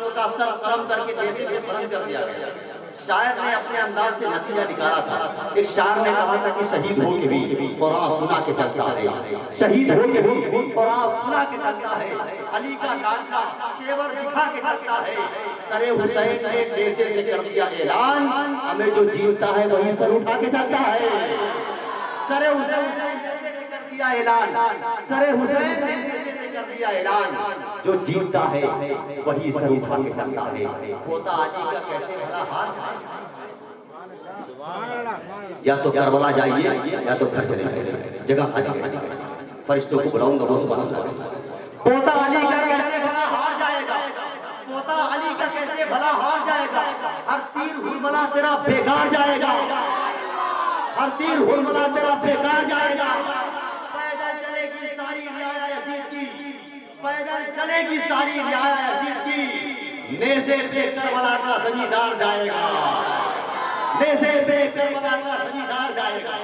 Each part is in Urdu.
دشمنوں کا سر قلم کر کے دیسے میں بلند کر دیا گیا۔ شاعر نے اپنے انداز سے نتیجہ نکالا تھا۔ ایک شاعر نے کہا تھا کہ شہید ہو کے بھی قرآن سنا کے چلتا ہے، شہید ہو کے بھی قرآن سنا کے چلتا ہے، علی کا لاڈلا تیور دکھا کے چلتا ہے، سر حسین نے دیسے سے کر دیا اعلان، ہمیں جو جیتا ہے وہی سر اٹھا کے چلتا ہے۔ سر حسین نے دیسے سے کر دیا اعلان، سر حسین نے دیسے سے کر دیا اعلان، جو جیتا ہے وہی سر اٹھا کے چلتا ہے۔ کھوتا علی کا کیسے بھلا حال، یا تو کربلا جائیے یا تو گھر چلے جائیے، جگہ خالی کریں، فرشتوں کو بلاؤں گا وہ سبحان اللہ۔ پوتا علی کا کیسے بھلا ہار جائے گا، پوتا علی کا کیسے بھلا ہار جائے گا، ہر تیر ہرملا تیرا بیکار جائے گا، ہر تیر ہرملا تیرا بیکار جائے گا۔ پیدل چلے گی ساری رعایا یزید کی، پیدل چلے گی ساری رعایا یزید کی، نیزے پہ کربلا کا زمیندار جائے گا، نیزے پہ کربلا کا زمیندار جائے گا۔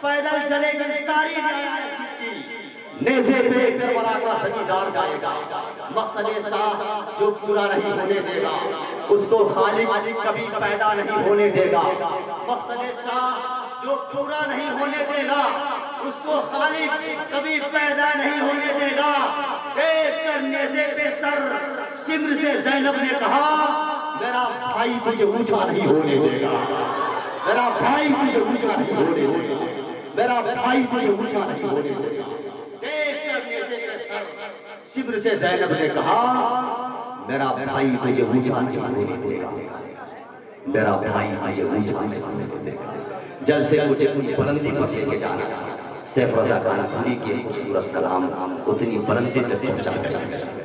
پیدل چلے گی ساری رعایا یزید کی، نیزے پہ کربلا کا زمیندار جائے گا۔ مقصد شاہ جو پورا نہیں ہونے دے گا اس کو خالق کبھی پیدا نہیں ہونے دے گا۔ مقصد شاہ جو پورا نہیں ہونے دے گا اس کو خالق کبھی پیدا نہیں ہونے دے گا۔ دیکھ کر نیزے پہ سر سمر سے زینب نے کہا میرا بھائی تجھے اونچا نہیں ہونے دے گا، میرا بھائی تجھے اونچا نہیں ہونے دے گا، میرا بھائی تجھے اونچا نہیں ہونے دے گا۔ دیکھ کر نیزے پہ سر سمر سے زینب نے کہا میرا بھائی تجھے اونچا نہیں ہونے دے گا، میرا بھائی تجھے اونچا نہیں ہونے دے گا۔ جل سے مجھے کچھ بلندی پر لے کے جانا، سیف رضا کانپوری کے خوبصورت کلام اتنی بلندی تک پہنچا گیا۔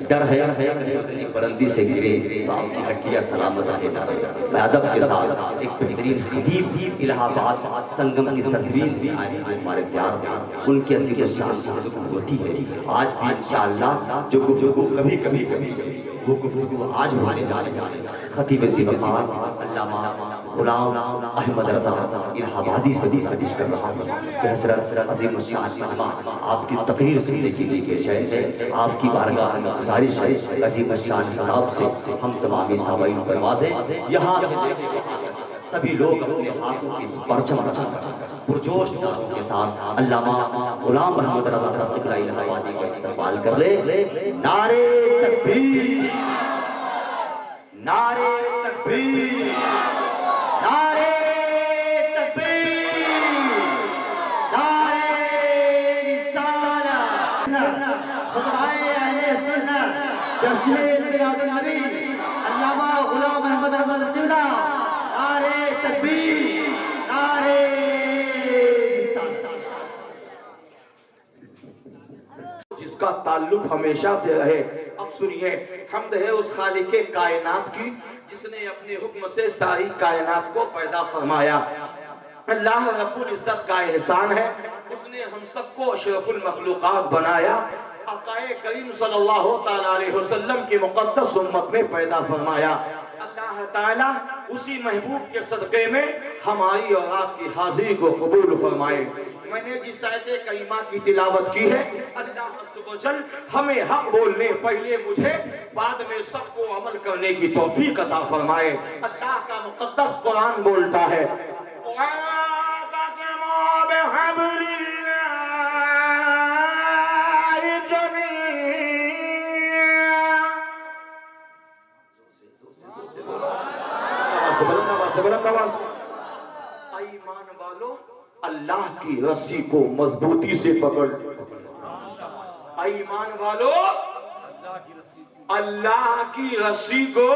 ڈر ہے کہ اتنی بلندی سے گرے تو آپ کی ہڈیاں سلامت رہے۔ میں ادب کے ساتھ ایک بہترین خطیب الہ آباد سنگم کی سرزمین سے آئے ہیں ہمارے پیار میں، ان کی عظیم الشان ہوتی ہے۔ آج بھی انشاءاللہ جو گفتگو کبھی وہ گفتگو آج ہونے جا رہی ہے۔ خطیب وقار علامہ غلام احمد رضا الہ آبادی سے پیش کر رہا ہوں کہ حضرت عظیم الشان مجمع آپ کی تقریر سننے کے لیے پیش ہے۔ آپ کی بارگاہ میں گزارش ہے عظیم الشان جناب سے ہم تمامی سامعین پر واضح یہاں سے لے کے وہاں تک سبھی لوگ اپنے ہاتھوں کی پرچم پرجوش نعروں کے ساتھ علامہ غلام احمد رضا الہ آبادی کا استقبال کر لے۔ نعرے تکبیر، نعرے تکبیر، نعرے تکبیر، نعرے رسالت، خطبۂ اہل سنت، جشن میلاد النبی علامہ غلام احمد رضا القبلہ، نعرے تکبیر، نعرے رسالت۔ جس کا تعلق ہمیشہ سے رہے۔ اب سنیے، حمد ہے اس خالق کائنات کی جس نے اپنے حکم سے ساری کائنات کو پیدا فرمایا۔ اللہ رب العزت کا احسان ہے اس نے ہم سب کو اشرف المخلوقات بنایا، آقا کریم صلی اللہ تعالیٰ علیہ وسلم کی مقدس امت میں پیدا فرمایا۔ اللہ تعالیٰ اسی محبوب کے صدقے میں ہماری اور آپ کی حاضری کو قبول فرمائے۔ میں نے جس آیت کریمہ کی تلاوت کی ہے، اللہ عز و جل ہمیں حق بولنے پہلے مجھے بعد میں سب کو عمل کرنے کی توفیق عطا فرمائے۔ اللہ کا مقدس قرآن بولتا ہے وَاعْتَصِمُوا بِحَبْلِ اللَّهِ جَمِيعًا۔ ایمان والو اللہ کی رسی کو مضبوطی سے پکڑ۔ ایمان والو اللہ کی رسی کو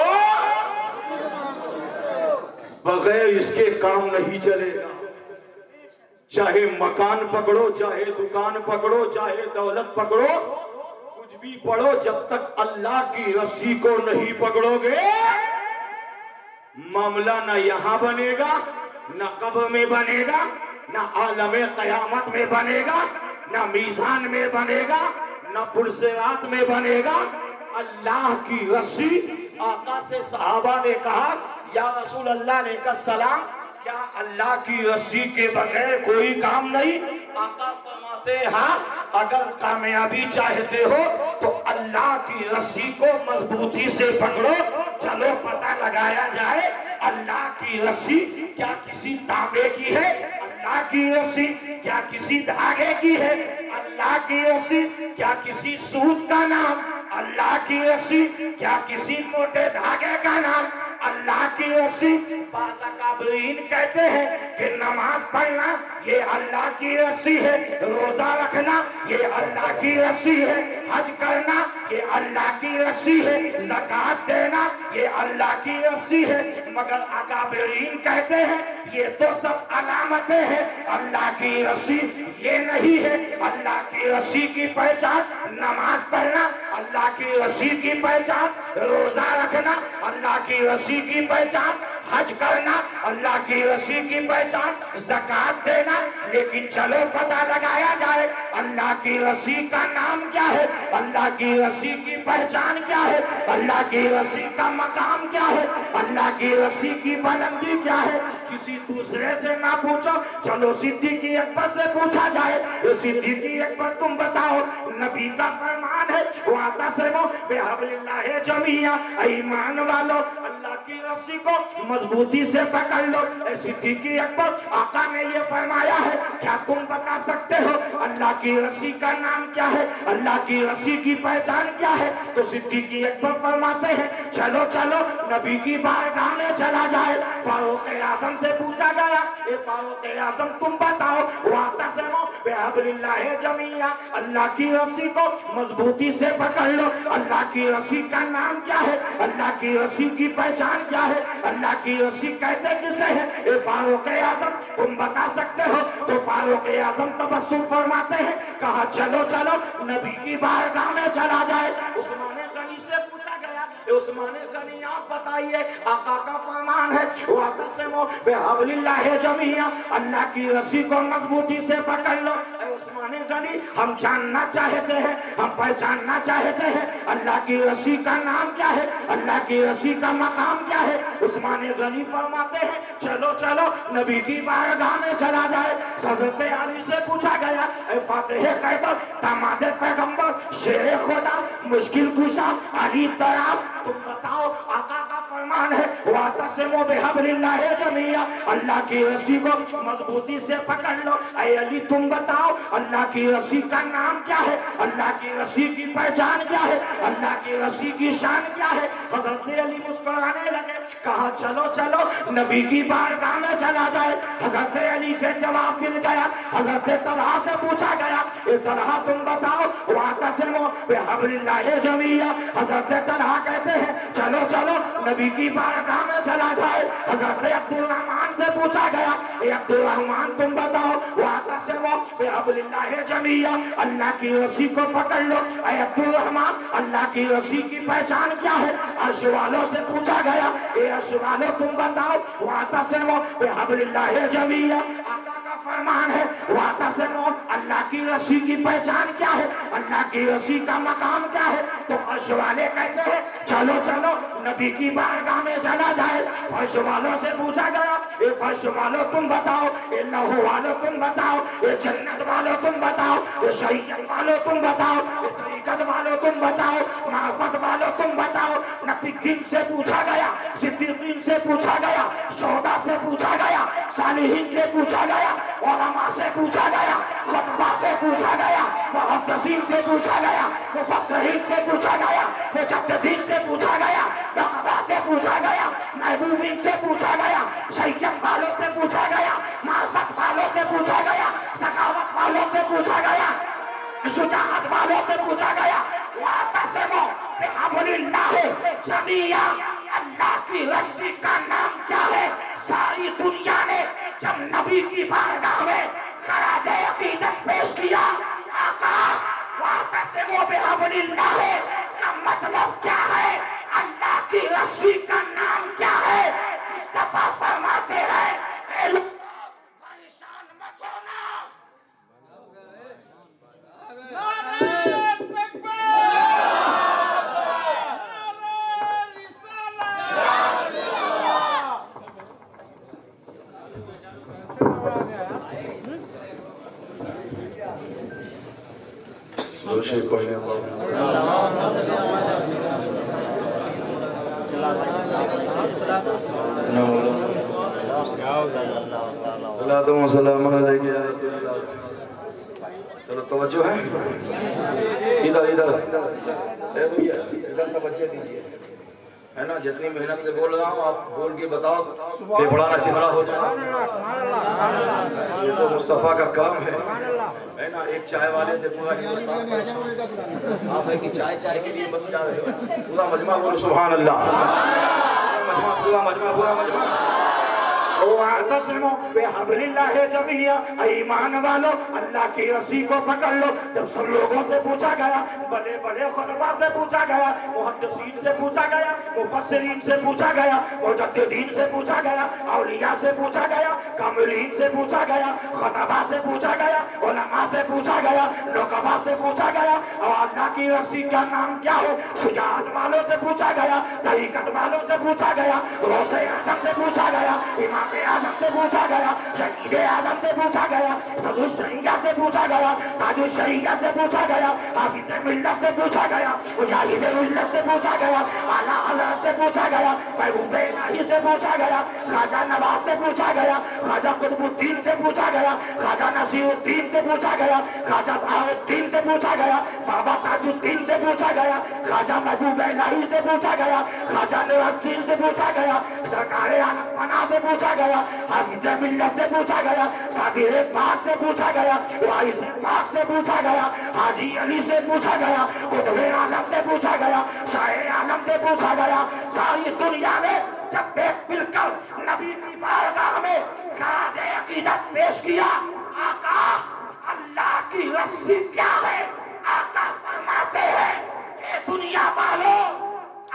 بغیر اس کے کام نہیں چلے گا۔ چاہے مکان پکڑو، چاہے دکان پکڑو، چاہے دولت پکڑو، کچھ بھی پڑھو، جب تک اللہ کی رسی کو نہیں پکڑو گے معاملہ نہ یہاں بنے گا، نہ قبر میں بنے گا، نہ عالم قیامت میں بنے گا، نہ میزان میں بنے گا، نہ پرسرات میں بنے گا۔ اللہ کی رسی، آقا سے صحابہ نے کہا یا رسول اللہ نے کہا سلام، کیا اللہ کی رسی کے بغیر کوئی کام نہیں؟ آقا فرماتے ہاں، اگر کامیابی چاہتے ہو تو اللہ کی رسی کو مضبوطی سے پکڑو، چلو پتہ لگایا جائے اللہ کی رسی کیا کسی تانبے کی ہے؟ اللہ کی رسی کیا کسی دھاگے کی ہے؟ اللہ کی رسی کیا کسی سوت کا نام؟ اللہ کی رسی کیا کسی موٹے دھاگے کا نام؟ اللہ کی رسی بعض اکابرین کہتے ہیں کہ نماز پڑھنا یہ اللہ کی رسی ہے، روزہ رکھنا یہ اللہ کی رسی ہے، حج کرنا یہ اللہ کی رسی ہے، زکوٰۃ دینا یہ اللہ کی رسی ہے، مگر اکابرین کہتے ہیں یہ تو سب علامتیں ہیں، اللہ کی رسی یہ نہیں ہے۔ اللہ کی رسی کی پہچان نماز پڑھنا، اللہ کی رسی کی پہچان روزہ رکھنا، اللہ کی رسی کی پہچان حج کرنا، اللہ کی رسی کی پہچان زکوٰۃ دینا۔ لیکن چلو پتہ لگایا جائے اللہ کی رسی کا نام کیا ہے، اللہ کی رسی کی پہچان کیا ہے، اللہ کی رسی کا مقام کیا ہے، اللہ کی رسی کی بلندی کیا ہے۔ کسی دوسرے سے نہ پوچھو، چلو صدیق اکبر سے پوچھا جائے۔ صدیق اکبر تم بتاؤ، نبی کا فرمان ہے وَاعْتَصِمُوا بِحَبْلِ اللَّهِ جَمِيعًا، ایمان والو اللہ کی رسی کو مضبوطی سے پکڑ لو۔ صدیق اکبر آقا نے یہ فرمایا ہے، کیا تم بتا سکتے ہو اللہ کی رسی کا نام کیا ہے، اللہ کی رسی کی پہچان کیا ہے؟ تو صدیق اکبر فرماتے ہیں چلو چلو نبی کی بارگاہ میں چلا جائے۔ فاروق اعظم سے پوچھا گیا، اے فاروق اعظم تم بتاؤ وَاعْتَصِمُوا بِحَبْلِ اللَّهِ جَمِيعًا، اللہ کی رسی کو مضبوطی سے پکڑ لو۔ اللہ کی رسی کا نام کیا ہے، اللہ کی رسی کی پہچان کیا ہے، اللہ کی رسی کہتے کسے ہیں؟ اے فاروق اعظم تم بتا سکتے ہو؟ تو فاروق اعظم تبسم فرماتے ہیں، کہا چلو چلو نبی کی بارگاہ میں چلا جائے۔ عثمان غنی سے پوچھا گیا، اے عثمان غنی آپ بتائیے، آقا کا فرمان ہے وَاعْتَصِمُوا بِحَبْلِ اللَّهِ جَمِيعًا، اللہ کی رسی کو مضبوطی سے پکڑ لو۔ اے عثمان غنی ہم جاننا چاہتے ہیں، ہم پہچاننا چاہتے ہیں اللہ کی رسی کا نام کیا ہے، اللہ کی رسی کا مقام کیا ہے۔ عثمان غنی فرماتے ہیں چلو چلو نبی کی بارگاہ میں چلا جائے۔ حضرت علی سے پوچھا گیا، اے فاتح خیبر داماد پیغمبر شیر خدا مشکل کشا علی طراب تم بتاؤ، آقا کا فرمان ہے وَاعْتَصِمُوا بِحَبْلِ اللَّهِ جَمِيعًا، اللہ کی رسی کو مضبوطی سے پکڑ لو۔ اے علی تم بتاؤ اللہ کی رسی کا نام کیا ہے، اللہ کی رسی کی پہچان کیا ہے، اللہ کی رسی کی شان کیا ہے۔ حضرت علی مسکرانے لگے، کہا چلو چلو نبی کی بارگاہ میں چلا جائے۔ حضرت علی سے جواب مل گیا۔ حضرت طلحہ سے پوچھا گیا، اے طلحہ تم بتاؤ وَاعْتَصِمُوا بِحَبْلِ اللَّهِ جَمِيعًا، حضرت طلحہ کہتے ہیں چلو چلو نبی کی بارگاہ میں چلا جائے۔ حضرت عبد الرحمن سے پوچھا گیا، اے عبد الرحمن تم بتاؤ وَاعْتَصِمُوا بِحَبْلِ اللَّهِ جَمِيعًا، اللہ کی رسی کو پکڑ لو۔ اے عبد الرحمن اللہ کی رسی کی پہچان کیا ہے؟ عرش والوں سے پوچھا گیا، اے عرش والوں تم بتاؤ وَاعْتَصِمُوا بِحَبْلِ اللَّهِ جَمِيعًا، آقا کا فرمان ہے وَاعْتَصِمُوا، اللہ کی رسی کی پہچان کیا ہے، اللہ کی رسی کا مقام کیا ہے؟ تو عرش والے کہتے ہیں چلو چلو نبی کی بارگاہ میں چلا جائے۔ فرش والوں سے پوچھا گیا، اے فرش والوں تم بتاؤ، اے لوح والوں تم بتاؤ، اے جنت والوں تم بتاؤ، اے شریعت والوں تم بتاؤ، اے طریقت والوں تم بتاؤ، معرفت والوں تم بتاؤ۔ نبیین سے پوچھا گیا، صدیقین سے پوچھا گیا، شہداء سے پوچھا گیا، صالحین سے پوچھا گیا، علماء سے پوچھا گیا، خطبہ سے پوچھا گیا، محدثین سے پوچھا گیا، مفسرین سے پوچھا گیا، مجددین سے پوچھا گیا، نقبہ سے پوچھا گیا، محبوبین سے پوچھا گیا، شیعت والوں سے پوچھا گیا، معرفت والوں سے پوچھا گیا، سخاوت والوں سے پوچھا گیا، شجاعت والوں سے پوچھا گیا۔ وَاعْتَصِمُوا بِحَبْلِ اللَّهِ جَمِيعًا، اللہ کی رسی کا نام کیا ہے؟ ساری دنیا نے جب نبی کی بارگاہ میں خراج عقیدت پیش کیا، آقا وَاعْتَصِمُوا بِحَبْلِ اللَّهِ کا مطلب کیا ہے، اللہ کی رسی کا نام کیا ہے؟ مصطفیٰ فرماتے ہیں اے لوگ پریشان مت ہونا۔ چلو توجہ ہے ادھر ادھر اے بھیا ادھر توجہ دیجیے ہے نا جتنی محنت سے بول رہا ہوں آپ بول کے بتاؤ کہ بڑا نہ چترا ہو جائے یہ تو مصطفیٰ کا کام ہے نا ایک چائے والے سے پورا ہندوستان آپ ہے کہ چائے کے لیے مت جا رہے ہو پورا مجمع بولو سبحان اللہ پورا مجمع وَاعْتَصِمُوا بِحَبْلِ اللَّهِ جَمِيعًا ایمان والو اللہ کی رسی کو پکڑ لو جب سب لوگوں سے پوچھا گیا بڑے بڑے خطبہ سے پوچھا گیا محدثین سے پوچھا گیا مفسرین سے پوچھا گیا مجددین سے پوچھا گیا اولیاء سے پوچھا گیا کاملین سے پوچھا گیا خطبہ سے پوچھا گیا علماء سے پوچھا گیا نقبہ سے پوچھا گیا اور اللہ کی رسی کا نام کیا ہے شجاعت والوں سے پوچھا گیا طریقت والوں سے پوچھا گیا غوث اعظم سے پوچھا گیا امام اعظم سے پوچھا گیا شہید اعظم سے پوچھا گیا صدر الشریعہ سے پوچھا گیا تاج الشریعہ سے پوچھا گیا حافظ ملت سے پوچھا گیا مجاہد ملت سے پوچھا گیا اعلیٰ حضرت سے پوچھا گیا محبوب الہی سے پوچھا گیا خواجہ نواز سے پوچھا گیا خواجہ قطب الدین سے پوچھا گیا خواجہ نصیر الدین سے پوچھا گیا خواجہ بہاء الدین سے پوچھا گیا بابا تاج الدین سے پوچھا گیا خواجہ محبوب الہی سے پوچھا گیا خواجہ نور الدین سے پوچھا گیا سرکار عالم پناہ سے پوچھا گیا حافظ ملت سے پوچھا گیا صابر پاک سے پوچھا گیا وارث پاک سے پوچھا گیا حاجی علی سے پوچھا گیا قطب عالم سے پوچھا گیا شاہ عالم سے پوچھا گیا ساری دنیا میں جب ایک مل کر نبی کی بارگاہ میں خراج عقیدت پیش کیا آقا اللہ کی رسی کیا ہے آقا فرماتے ہیں اے دنیا والوں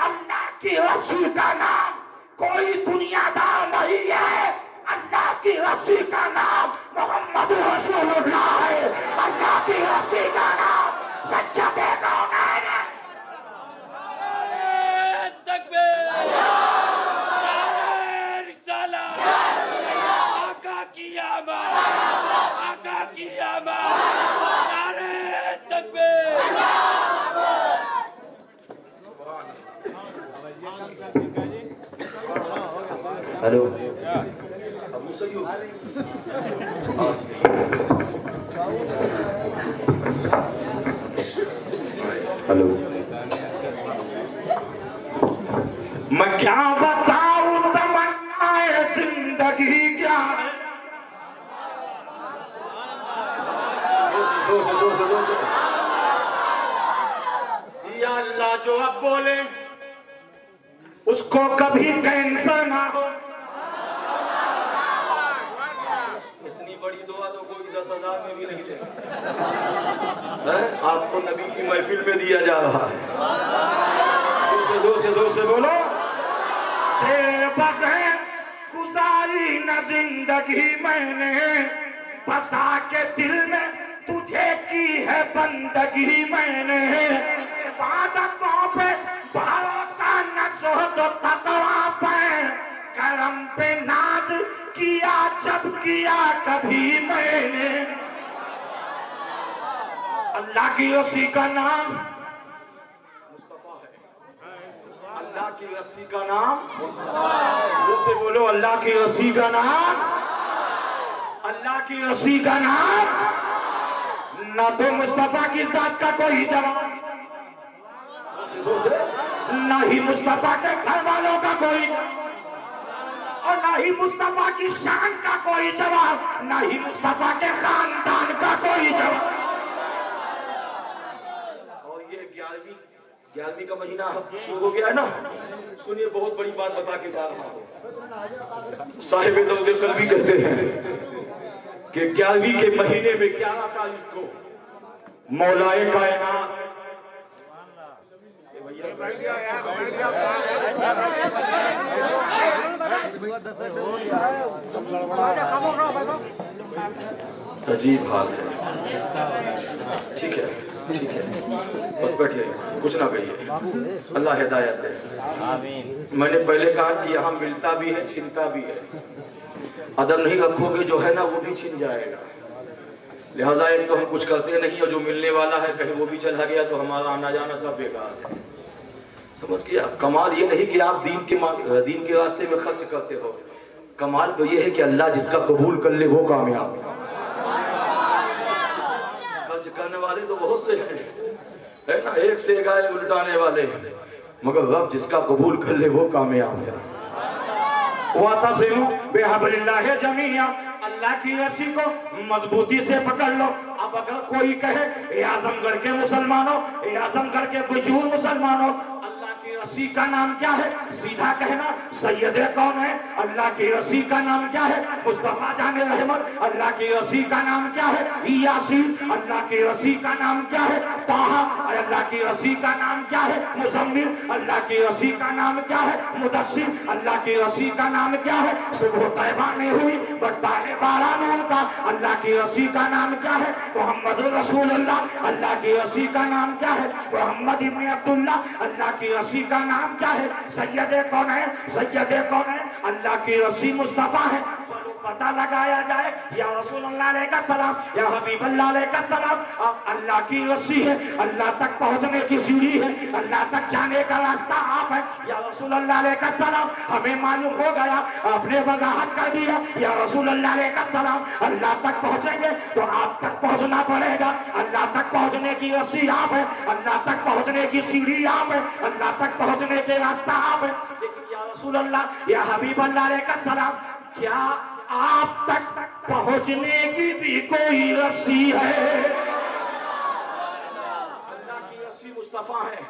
اللہ کی رسی کا نام کوئی دنیا دار نہیں ہے اللہ کی رسی کا نام محمد رسول اللہ ہے اللہ کی رسی کا نام سجدہ کونین ہے ہلو ابو سیوب ہلو میں کیا بتاؤں تمنا زندگی کیا ہے یا اللہ جو اب بولے اس کو کبھی کینسر نہ ہو اتنی بڑی دعا تو کوئی 10,000 میں بھی نہیں دے آپ کو نبی کی محفل میں دیا جا رہا ہے زور سے بولو تیرے بغیر گزاری نہ زندگی میں نے بسا کے دل میں تجھے کی ہے بندگی میں نے عبادتوں پہ بھروسہ نہ زہد و تقویٰ پہ کرم پہ ناز کیا جب کیا کبھی میں نے اللہ کی رسی کا نام مصطفیٰ ہے اللہ کی رسی کا نام زور سے بولو اللہ کی رسی کا نام اللہ کی رسی کا نام نہ تو مصطفیٰ کی ذات کا کوئی جواب نہ ہی مصطفیٰ کے گھر والوں کا کوئی اور نہ ہی مصطفیٰ کی شان کا کوئی جواب نہ ہی مصطفیٰ کے خاندان کا کوئی جواب اور یہ 11ویں کا مہینہ شروع ہو گیا ہے نا سنیے بہت بڑی بات بتا کے جا رہا ہوں صاحب دولت قلبی کہتے ہیں کہ 11ویں کے مہینے میں 11 تاریخ کو مولائے کائنات عجیب حال ہے ٹھیک ہے بس بیٹھے کچھ نہ کہیے اللہ ہدایت دے میں نے پہلے کہا کہ یہاں ملتا بھی ہے چھنتا بھی ہے ادب نہیں رکھو گے جو ہے نا وہ بھی چھن جائے گا لہٰذا ایک تو ہم کچھ کرتے نہیں اور جو ملنے والا ہے کہیں وہ بھی چلا گیا تو ہمارا آنا جانا سب بیکار ہے سمجھ گیا؟ کمال یہ نہیں کہ آپ دین کے راستے میں خرچ کرتے ہو، کمال تو یہ ہے کہ اللہ جس کا قبول کر لے وہ کامیاب ہے۔ خرچ کرنے والے تو بہت سے ہیں، ہے نا، ایک سے ایک آئے الٹانے والے، مگر رب جس کا قبول کر لے وہ کامیاب ہے۔ وَاعْتَصِمُوا بِحَبْلِ اللَّهِ جَمِيعًا، اللہ کی رسی کو مضبوطی سے پکڑ لو۔ اب اگر کوئی کہے اے اعظم گڑھ کے مسلمانوں، اے اعظم گڑھ کے بجور مسلمانوں، اللہ کی رسی کا نام کیا ہے؟ سیدھا کہنا سید کون ہے؟ اللہ کی رسی کا نام کیا ہے؟ مصطفیٰ جان رحمت۔ اللہ کی رسی کا نام کیا ہے؟ یاسین۔ اللہ کی رسی کا نام کیا ہے؟ طٰہٰ۔ اللہ کی رسی کا نام کیا ہے؟ مزمل۔ اللہ کی رسی کا نام کیا ہے؟ مدثر۔ اللہ کی رسی کا نام کیا ہے؟ صبح طیبہ میں ہوئی بڑھتا ہے بارہ نور کا۔ اللہ کی رسی کا نام کیا ہے؟ محمد رسول اللہ۔ اللہ کی رسی کا نام کیا ہے؟ محمد ابن عبداللہ۔ اللہ کی رسی کا نام کیا ہے؟ سید کون ہے؟ سید کون ہے؟ اللہ کی رسی مصطفیٰ ہے۔ چلو پتہ لگایا جائے، یا رسول اللہ علیہ السلام، یا حبیب اللہ علیہ السلام، آپ اللہ کی رسی ہے، اللہ تک پہنچنے کی سیڑھی ہے، اللہ تک جانے کا راستہ آپ ہے۔ یا رسول اللہ علیہ السلام، ہمیں معلوم ہو گیا، آپ نے وضاحت کر دیا، یا رسول اللہ علیہ السلام، اللہ تک پہنچیں گے تو آپ تک پہنچنا پڑے گا۔ اللہ تک پہنچنے کی رسی آپ ہے، اللہ تک پہنچنے کی سیڑھی آپ ہے، اللہ تک پہنچنے کے راستہ آپ ہے۔ لیکن یا رسول اللہ، یا حبیب اللہ علیہ السلام، کیا آپ تک پہنچنے کی بھی کوئی رسی ہے؟ اللہ کی رسی مصطفیٰ ہے۔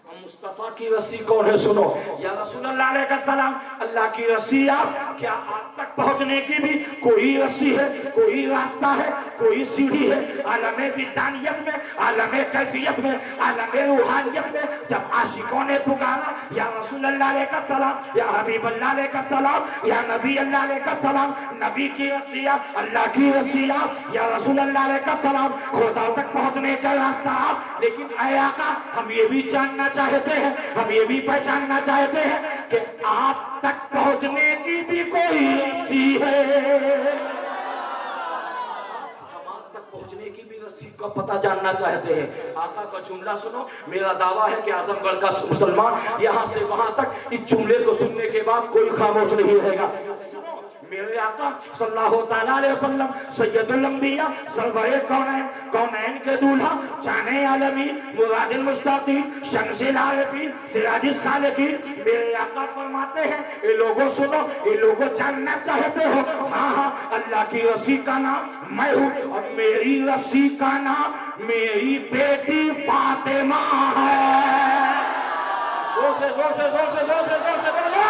ہم مصطفیٰ کی رسی کون ہے؟ سنو، یا رسول اللہ علیہ السلام، اللہ کی رسی آپ، کیا آپ تک پہنچنے کی بھی کوئی رسی ہے، کوئی راستہ ہے، کوئی سیڑھی ہے؟ عالم وجدانیت میں، عالم کیفیت میں، عالم روحانیت میں جب عاشقوں نے پکارا یا رسول اللہ علیہ السلام، یا حبیب اللہ علیہ السلام، یا نبی اللہ علیہ السلام، نبی کی رسی آپ، اللہ کی رسی آپ، یا رسول اللہ علیہ السلام، خدا تک پہنچنے کا راستہ آپ۔ لیکن اے آقا، ہم یہ بھی جاننا چاہتے ہیں، ہم یہ بھی پہچاننا چاہتے ہیں کہ آپ تک پہنچنے کی بھی کوئی رسی ہے؟ ہم آپ تک پہنچنے کی بھی رسی کا پتہ جاننا چاہتے ہیں۔ آقا کا جملہ سنو، میرا دعویٰ ہے کہ اعظم گڑھ کا مسلمان یہاں سے وہاں تک اس جملے کو سننے کے بعد کوئی خاموش نہیں رہے گا۔ میرے آقا صلی اللہ تعالیٰ علیہ وسلم سید الانبیاء، سرور کونین، کونین کے دولہا، جان عالمی، مراد المشتاقین، شمس العارفین، سراج السالکین، میرے آقا فرماتے ہیں اے لوگوں سنو، اے لوگوں جاننا چاہتے ہو؟ ہاں ہاں، اللہ کی رسی کا نام میں ہوں، اور میری رسی کا نام میری بیٹی فاطمہ ہے۔ زور سے زور سے زور سے زور سے زور سے بولو،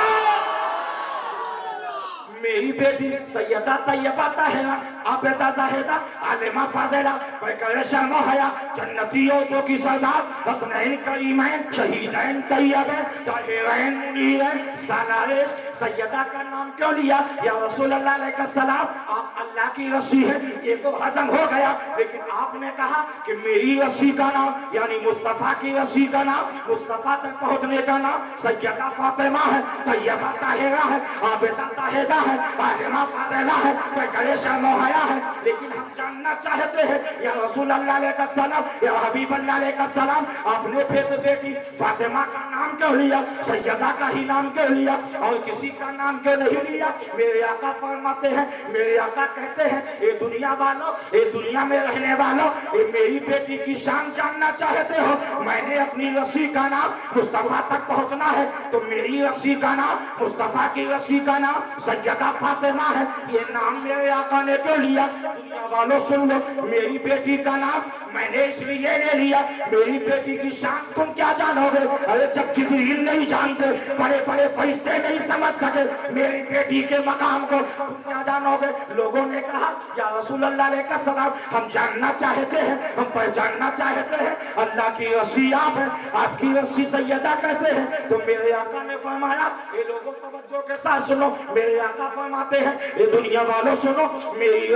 میری بیٹی سیدہ طیبہ طاہرہ، عابدہ زاہدہ، عالمہ فاضلہ، پیکر شرم و حیا، جنتی عہدوں کی سردار، حسنین کریمین، شہیدین طیبین، طاہرین منیرین، سالار عشق۔ سیدہ کا نام کیوں لیا؟ یا رسول اللہ علیہ السلام، آپ اللہ کی رسی ہے، یہ تو ہضم ہو گیا، لیکن آپ نے کہا کہ میری رسی کا نام، یعنی مصطفیٰ کی رسی کا نام، مصطفیٰ تک پہنچنے کا نام سیدہ فاطمہ ہے، طیبہ طاہرہ ہے، عابدہ زاہدہ ہے، عالمہ فاضلہ ہے، پیکر شرم و حیا ہے۔ لیکن ہم جاننا چاہتے ہیں یا رسول اللہ علیہ السلام، یا حبیب اللہ علیہ السلام، آپ نے پھر بیٹی فاطمہ کا نام کیوں لیا؟ سیدہ کا ہی نام کیوں لیا اور کسی کا نام کیوں نہیں لیا؟ میرے آقا فرماتے ہیں، میرے آقا کہتے ہیں اے دنیا والوں، اے دنیا میں رہنے والوں، اے میری بیٹی کی شان جاننا چاہتے ہو؟ میں نے اپنی رسی کا نام مصطفیٰ تک پہنچنا ہے تو میری رسی کا نام، مصطفیٰ کی رسی کا نام سیدہ فاطمہ ہے۔ یہ نام میرے آقا نے کیوں لیا؟ دنیا والوں سن لو، میری بیٹی کا نام میں نے اس لیے لے لیا، میری بیٹی کی شان تم کیا جانو گے؟ ارے جب جبریل نہیں جانتے، بڑے بڑے فرشتے نہیں سمجھ سکے میری بیٹی کے مقام کو، تم کیا جانو گے؟ لوگوں نے کہا یا رسول اللہ علیہ السلام، ہم جاننا چاہتے ہیں، ہم پہچاننا چاہتے ہیں، اللہ کی رسی آپ ہے، آپ کی رسی سیدہ کیسے ہے؟ تو میرے آقا نے فرمایا، اے لوگوں توجہ کے ساتھ سنو، میرے آقا فرماتے ہیں اے دنیا والوں سنو، میری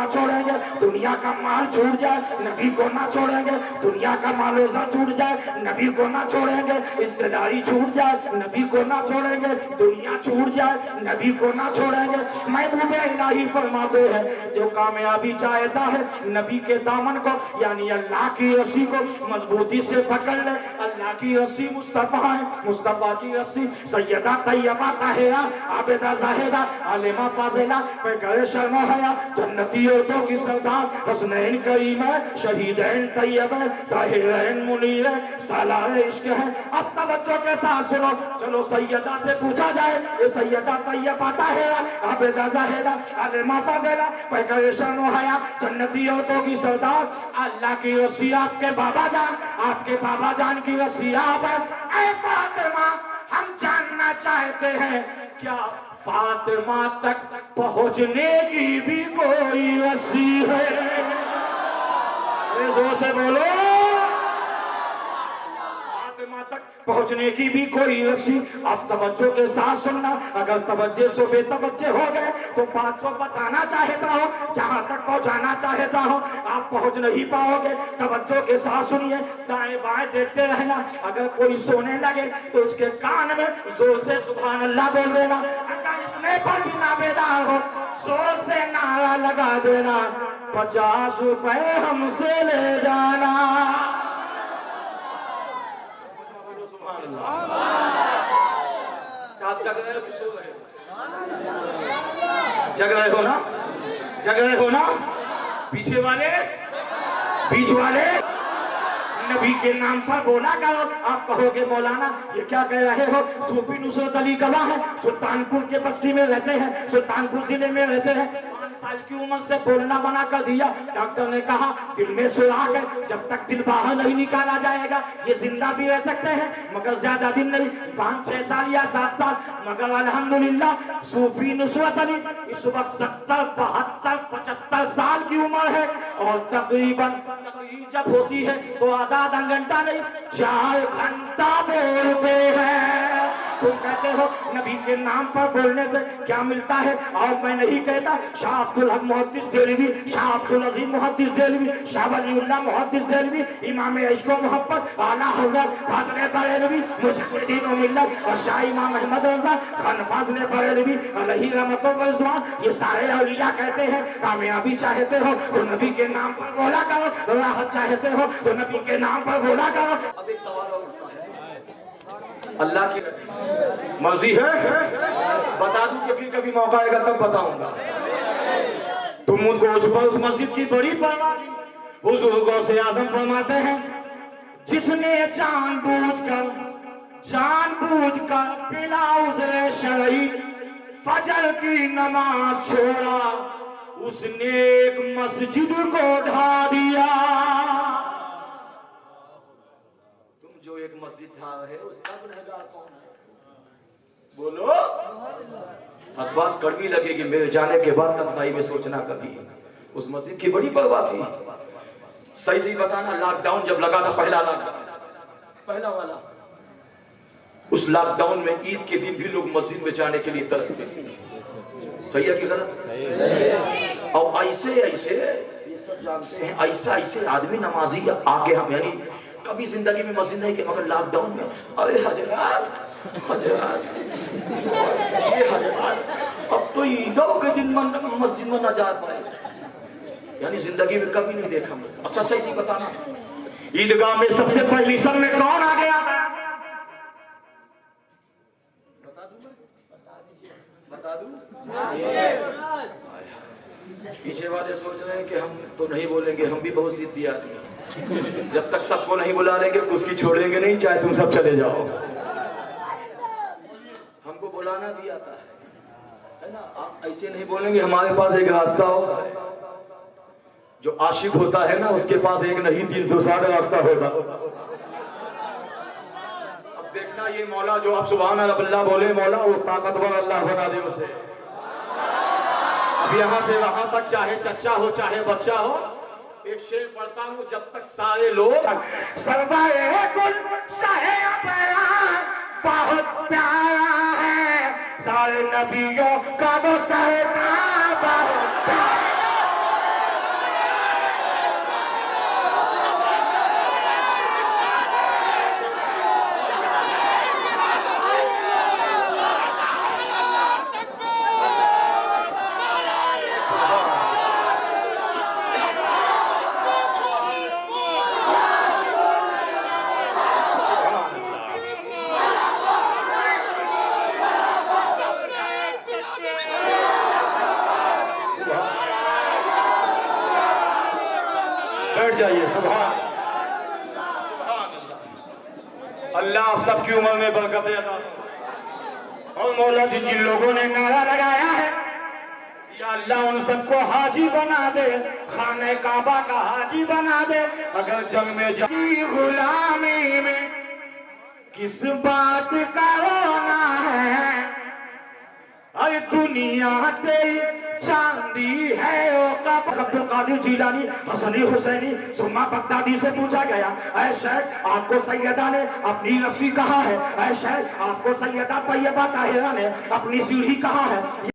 نہ چھوڑیں گے دنیا کا مال چھوٹ جائے نبی کو نہ چھوڑیں گے دنیا کا مال روزہ چھوٹ جائے نبی کو نہ چھوڑیں گے رشتہ داری چھوٹ جائے نبی کو نہ چھوڑیں گے دنیا چھوٹ جائے نبی کو نہ چھوڑیں گے محبوب الہی فرماتے ہیں جو کامیابی چاہتا ہے نبی کے دامن کو یعنی اللہ کی رسی کو مضبوطی سے پکڑ لے اللہ کی رسی مصطفیٰ ہے مصطفیٰ کی رسی سیدہ طیبہ طاہرہ عابدہ زاہدہ عالمہ فاضلہ پیغمبر شرم و حیا جنتی عورتوں کی سردار حسنین کریمہ شہیدین طیبہ طاہرین منیر سالار عشق ہے اب توجہ کے ساتھ سنو چلو سیدہ سے پوچھا جائے یہ سیدہ طیبہ طاہرہ عابدہ زاہدہ عالمہ فاضلہ پیغمبر شرم و حیا جنتی عورتوں کی سردار اللہ کی رسی آپ کے بابا جان کی رسی آپ ہے اے فاطمہ ہم جاننا چاہتے ہیں کیا فاطمہ تک پہنچنے کی بھی کوئی رسی ہے زور سے بولو فاطمہ تک پہنچنے کی بھی کوئی رسی اب توجہ کے ساتھ سننا اگر توجہ سے بے توجہ ہو گئے تو بات جو بتانا چاہتا ہو جہاں تک پہنچانا چاہتا ہو آپ پہنچ نہیں پاؤ گے توجہ کے ساتھ سنیے دائیں بائیں دیکھتے رہنا اگر کوئی سونے لگے تو اس کے کان میں زور سے سبحان اللہ بول دینا اگر اتنے پر بھی نہ بیدار ہو زور سے نعرہ لگا دینا 50 روپے ہم سے لے جانا جگ رہے ہو نا پیچھے والے بیچ والے نبی کے نام پر بولا کرو آپ کہو گے مولانا یہ کیا کہہ رہے ہو صوفی نصرت علی گواہ ہے سلطانپور کے بستی میں رہتے ہیں سلطانپور ضلع میں رہتے ہیں 5 سال کی عمر سے بولنا منع کر دیا ڈاکٹر نے کہا دل میں سراغ ہے جب تک دل باہر نہیں نکالا جائے گا یہ زندہ بھی رہ سکتے ہیں مگر زیادہ دن نہیں 5-6 سال یا 7 سال مگر الحمدللہ صوفی نصرت علی اس وقت 70 72 75 سال کی عمر ہے اور تقریباً جب ہوتی ہے تو آدھا گھنٹہ نہیں 4 گھنٹہ بولتے ہیں تم کہتے ہو نبی کے نام پر بولنے سے کیا ملتا ہے اور میں نہیں کہتا شاہ عبد الحق محدث دہلوی شاہ عبد العزیز محدث دہلوی شاہ ولی اللہ محدث دہلوی امام عشق و محبت اعلیٰ حضرت فاضل بریلوی مجدد و ملت اور شاہ امام احمد رضا خان فاضل بریلوی علیہ رحمت و رضوان یہ سارے اولیاء کہتے ہیں کامیابی چاہتے ہو تو نبی کے نام پر بولا کرو راحت چاہتے ہو تو نبی کے نام پر بولا کرو اب ایک سوال اور اٹھتا ہے اللہ کی مرضی ہے بتا دوں کہ پھر کبھی موقع آئے گا تب بتاؤں گا تم مجھ کو اس مسجد کی بڑی پرواہ حضور غوث اعظم فرماتے ہیں جس نے جان بوجھ کر بلا عذر شرعی فجر کی نماز چھوڑا اس نے ایک مسجد کو ڈھا دیا جو ایک مسجد ڈھا رہے اس کا گنہگار کون ہے بولو اب بات کڑوی لگے گی میرے جانے کے بعد تنہائی میں سوچنا کبھی اس مسجد کی بڑی پرواہ تھی صحیح بتانا لاک ڈاؤن جب لگا تھا پہلا لاک ڈاؤن پہلا والا اس لاک ڈاؤن میں عید کے دن بھی لوگ مسجد میں جانے کے لیے ترستے صحیح ہے کہ غلط اور ایسے یہ سب جانتے ہیں ایسے آدمی نمازی آگے ہم یعنی کبھی زندگی میں مسجد نہیں کہ مگر لاک ڈاؤن میں ارے حضرات اب تو عیدوں کے دن مسجد میں نہ جا پائے یعنی زندگی میں کبھی نہیں دیکھا مسجد اچھا صحیح بتانا عیدگاہ میں سب سے پہلی سب میں کون آ گیا بتا دوں پیچھے والے سوچ رہے ہیں کہ ہم تو نہیں بولیں گے ہم بھی بہت ضدی آدمی ہیں جب تک سب کو نہیں بلا لیں گے کرسی چھوڑیں گے نہیں چاہے تم سب چلے جاؤ ہم کو بلانا بھی آتا ہے نا آپ ایسے نہیں بولیں گے ہمارے پاس ایک راستہ ہوتا ہے جو عاشق ہوتا ہے نا اس کے پاس ایک نہیں 360 راستہ ہوتا اب دیکھنا یہ مولا جو آپ سبحان اللہ بولے مولا وہ طاقتور اللہ بنا دے اسے اب یہاں سے وہاں تک چاہے چچا ہو چاہے بچہ ہو ایک شعر پڑھتا ہوں جب تک سارے لوگ سرمایہ کل شاہ بہت پیارا ہے سارے نبیوں کا وہ سرمایہ بہت پیارا سبحان اللہ آپ سب کی عمر میں برکت عطا فرمائے۔ اور مولا جن لوگوں نے نعرہ لگایا ہے یا اللہ ان سب کو حاجی بنا دے، خانہ کعبہ کا حاجی بنا دے۔ اگر جنگ میں جنگی غلامی میں کس بات کا رونا ہے، ارے دنیا تیری چاندی ہے او کب۔ عبد القادر جیلانی حسنی حسینی ثم بغدادی سے پوچھا گیا، اے شیخ آپ کو سیدہ نے اپنی رسی کہا ہے، اے شیخ آپ کو سیدہ طیبہ طاہرہ نے اپنی سیڑھی کہا ہے؟